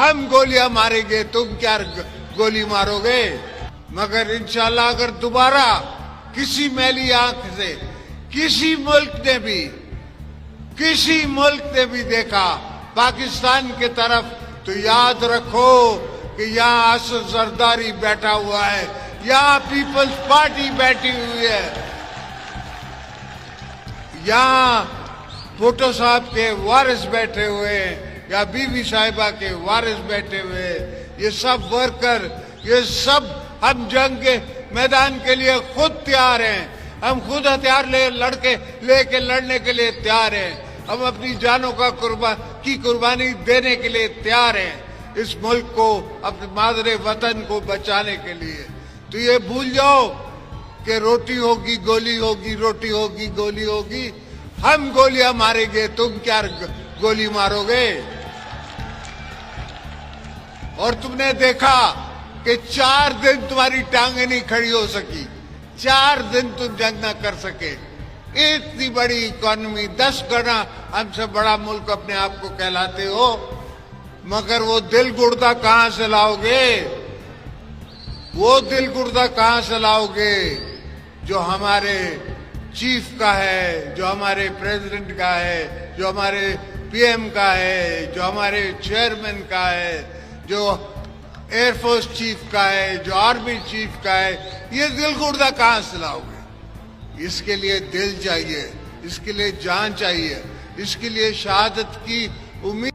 हम गोलियां मारेंगे, तुम क्या गोली मारोगे। मगर इंशाल्लाह अगर दोबारा किसी मैली आंख से किसी मुल्क ने भी देखा पाकिस्तान के तरफ, तो याद रखो कि यहाँ असद जरदारी बैठा हुआ है, यहाँ पीपल्स पार्टी बैठी हुई है, यहाँ भुट्टो साहब के वारिस बैठे हुए हैं, या बीवी साहिबा के वारिस बैठे हुए हैं। ये सब वर्कर, ये सब हम जंग के मैदान के लिए खुद तैयार हैं। हम खुद हथियार लेके लड़ने के लिए तैयार हैं। हम अपनी जानों का कुर्बानी देने के लिए तैयार हैं इस मुल्क को, अपने मादरे वतन को बचाने के लिए। तो ये भूल जाओ कि रोटी होगी गोली होगी, रोटी होगी गोली होगी। हम गोलियां मारेंगे, तुम क्या गोली मारोगे। और तुमने देखा कि 4 दिन तुम्हारी टांगे नहीं खड़ी हो सकी, 4 दिन तुम जंग न कर सके। इतनी बड़ी इकोनॉमी, 10 गुना हमसे बड़ा मुल्क अपने आप को कहलाते हो, मगर वो दिल गुर्दा कहां से लाओगे। वो दिल गुर्दा कहां से लाओगे जो हमारे चीफ का है, जो हमारे प्रेसिडेंट का है, जो हमारे पीएम का है, जो हमारे चेयरमैन का है, जो एयरफोर्स चीफ का है, जो आर्मी चीफ का है। ये दिल गुर्दा कहां से लाओगे। इसके लिए दिल चाहिए, इसके लिए जान चाहिए, इसके लिए शहादत की उम्मीद